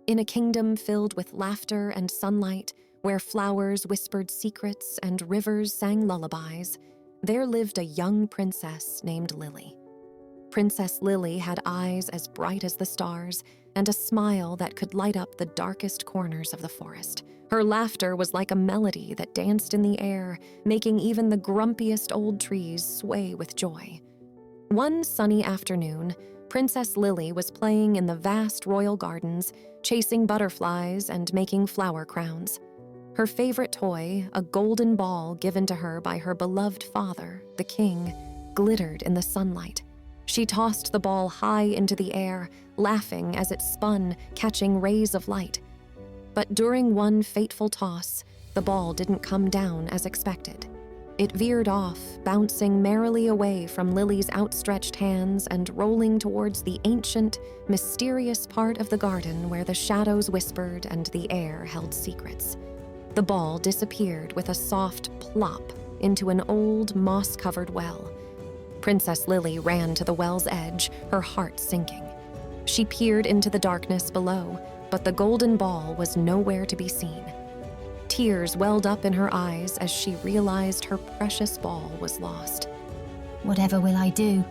In a kingdom filled with laughter and sunlight, where flowers whispered secrets and rivers sang lullabies, there lived a young princess named Lily. Princess Lily had eyes as bright as the stars and a smile that could light up the darkest corners of the forest. Her laughter was like a melody that danced in the air, making even the grumpiest old trees sway with joy. One sunny afternoon, Princess Lily was playing in the vast royal gardens, chasing butterflies and making flower crowns. Her favorite toy, a golden ball given to her by her beloved father, the king, glittered in the sunlight. She tossed the ball high into the air, laughing as it spun, catching rays of light. But during one fateful toss, the ball didn't come down as expected. It veered off, bouncing merrily away from Lily's outstretched hands and rolling towards the ancient, mysterious part of the garden where the shadows whispered and the air held secrets. The ball disappeared with a soft plop into an old, moss-covered well. Princess Lily ran to the well's edge, her heart sinking. She peered into the darkness below, but the golden ball was nowhere to be seen. Tears welled up in her eyes as she realized her precious ball was lost. "Whatever will I do?"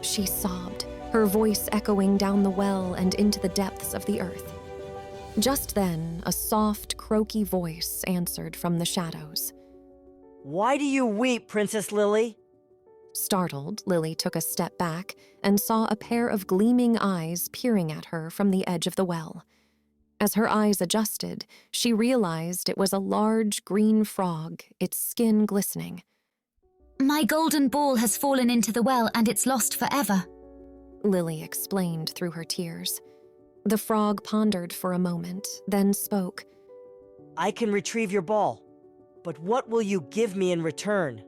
she sobbed, her voice echoing down the well and into the depths of the earth. Just then, a soft, croaky voice answered from the shadows. "Why do you weep, Princess Lily?" Startled, Lily took a step back and saw a pair of gleaming eyes peering at her from the edge of the well. As her eyes adjusted, she realized it was a large green frog, its skin glistening. "My golden ball has fallen into the well and it's lost forever," Lily explained through her tears. The frog pondered for a moment, then spoke. "I can retrieve your ball, but what will you give me in return?"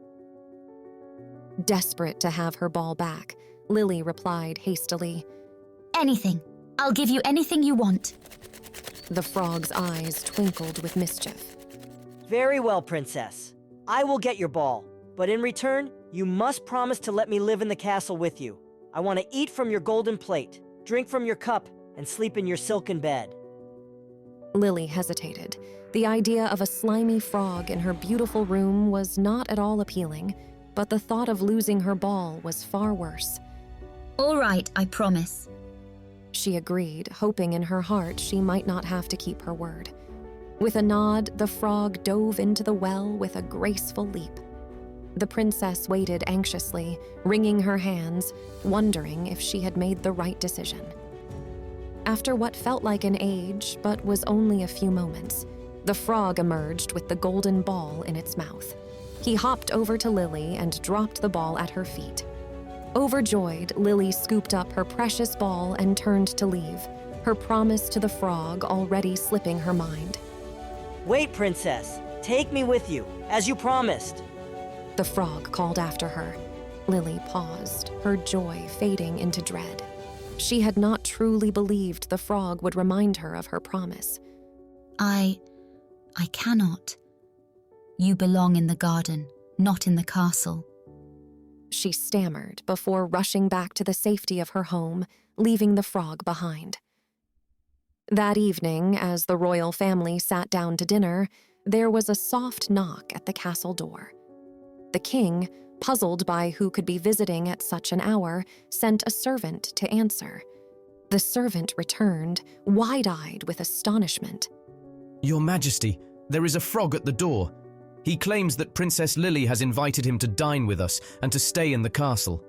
Desperate to have her ball back, Lily replied hastily, "Anything. I'll give you anything you want." The frog's eyes twinkled with mischief. "Very well, Princess. I will get your ball, but in return, you must promise to let me live in the castle with you. I want to eat from your golden plate, drink from your cup, and sleep in your silken bed." Lily hesitated. The idea of a slimy frog in her beautiful room was not at all appealing, but the thought of losing her ball was far worse. "All right, I promise," she agreed, hoping in her heart she might not have to keep her word. With a nod, the frog dove into the well with a graceful leap. The princess waited anxiously, wringing her hands, wondering if she had made the right decision. After what felt like an age, but was only a few moments, the frog emerged with the golden ball in its mouth. He hopped over to Lily and dropped the ball at her feet. Overjoyed, Lily scooped up her precious ball and turned to leave, her promise to the frog already slipping her mind. "Wait, Princess. Take me with you, as you promised." The frog called after her. Lily paused, her joy fading into dread. She had not truly believed the frog would remind her of her promise. I cannot. You belong in the garden, not in the castle," she stammered before rushing back to the safety of her home, leaving the frog behind. That evening, as the royal family sat down to dinner, there was a soft knock at the castle door. The king, puzzled by who could be visiting at such an hour, sent a servant to answer. The servant returned, wide-eyed with astonishment. "Your Majesty, there is a frog at the door. He claims that Princess Lily has invited him to dine with us and to stay in the castle."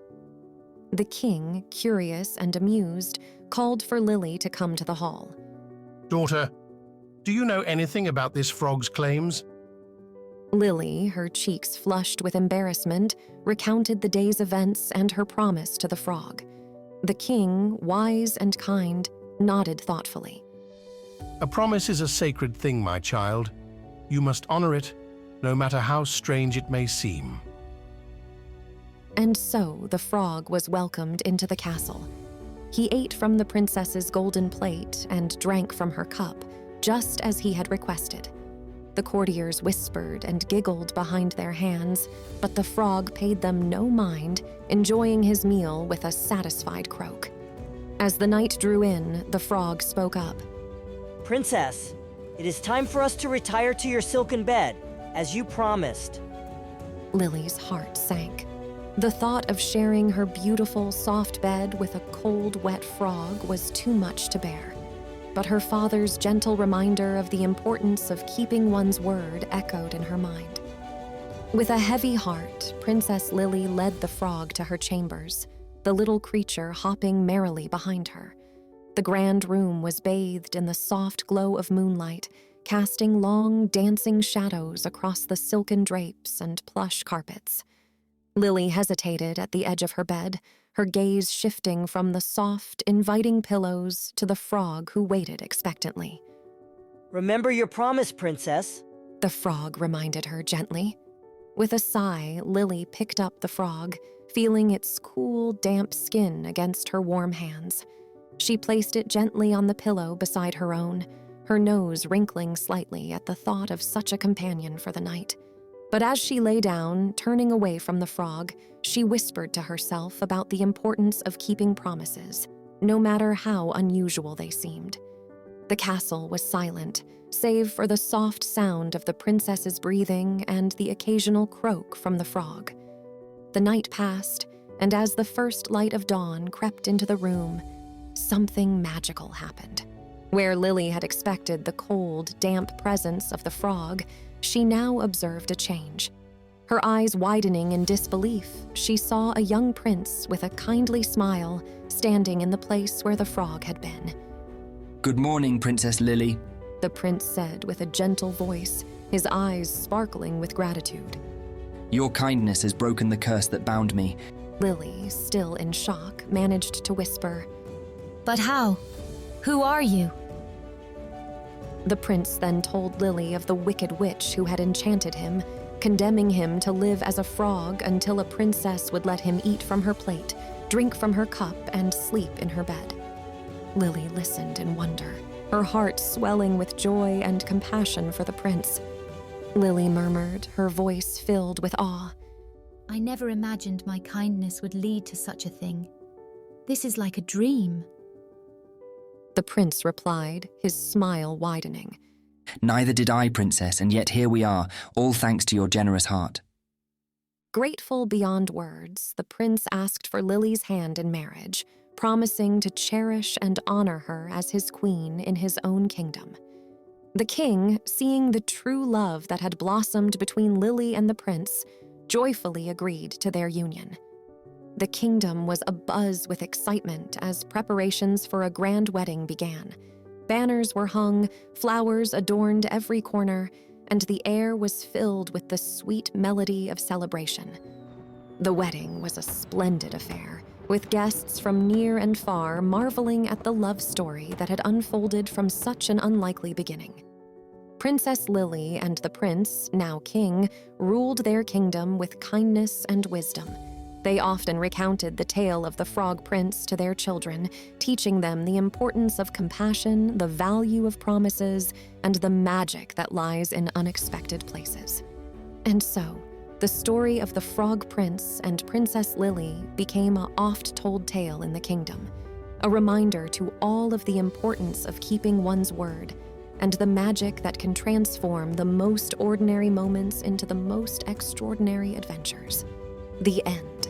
The king, curious and amused, called for Lily to come to the hall. "Daughter, do you know anything about this frog's claims?" Lily, her cheeks flushed with embarrassment, recounted the day's events and her promise to the frog. The king, wise and kind, nodded thoughtfully. "A promise is a sacred thing, my child. You must honor it, no matter how strange it may seem." And so the frog was welcomed into the castle. He ate from the princess's golden plate and drank from her cup, just as he had requested. The courtiers whispered and giggled behind their hands, but the frog paid them no mind, enjoying his meal with a satisfied croak. As the night drew in, the frog spoke up. Princess, it is time for us to retire to your silken bed, as you promised. Lily's heart sank. The thought of sharing her beautiful, soft bed with a cold, wet frog was too much to bear. But her father's gentle reminder of the importance of keeping one's word echoed in her mind. With a heavy heart, Princess Lily led the frog to her chambers, the little creature hopping merrily behind her. The grand room was bathed in the soft glow of moonlight, casting long, dancing shadows across the silken drapes and plush carpets. Lily hesitated at the edge of her bed, her gaze shifting from the soft, inviting pillows to the frog who waited expectantly. Remember your promise, Princess. The frog reminded her gently. With a sigh, Lily picked up the frog, feeling its cool, damp skin against her warm hands. She placed it gently on the pillow beside her own, her nose wrinkling slightly at the thought of such a companion for the night. But as she lay down, turning away from the frog, she whispered to herself about the importance of keeping promises, no matter how unusual they seemed. The castle was silent, save for the soft sound of the princess's breathing and the occasional croak from the frog. The night passed, and as the first light of dawn crept into the room, something magical happened. Where Lily had expected the cold, damp presence of the frog, she now observed a change. Her eyes widening in disbelief, she saw a young prince with a kindly smile standing in the place where the frog had been. Good morning, Princess Lily, The prince said with a gentle voice, his eyes sparkling with gratitude. Your kindness has broken the curse that bound me. Lily, still in shock, managed to whisper, But how? Who are you? The prince then told Lily of the wicked witch who had enchanted him, condemning him to live as a frog until a princess would let him eat from her plate, drink from her cup, and sleep in her bed. Lily listened in wonder, her heart swelling with joy and compassion for the prince. Lily murmured, her voice filled with awe. I never imagined my kindness would lead to such a thing. This is like a dream. The prince replied, his smile widening. Neither did I, Princess, and yet here we are, all thanks to your generous heart. Grateful beyond words, the prince asked for Lily's hand in marriage, promising to cherish and honor her as his queen in his own kingdom. The king, seeing the true love that had blossomed between Lily and the prince, joyfully agreed to their union. The kingdom was abuzz with excitement as preparations for a grand wedding began. Banners were hung, flowers adorned every corner, and the air was filled with the sweet melody of celebration. The wedding was a splendid affair, with guests from near and far marveling at the love story that had unfolded from such an unlikely beginning. Princess Lily and the prince, now king, ruled their kingdom with kindness and wisdom. They often recounted the tale of the Frog Prince to their children, teaching them the importance of compassion, the value of promises, and the magic that lies in unexpected places. And so, the story of the Frog Prince and Princess Lily became an oft-told tale in the kingdom, a reminder to all of the importance of keeping one's word and the magic that can transform the most ordinary moments into the most extraordinary adventures. The end.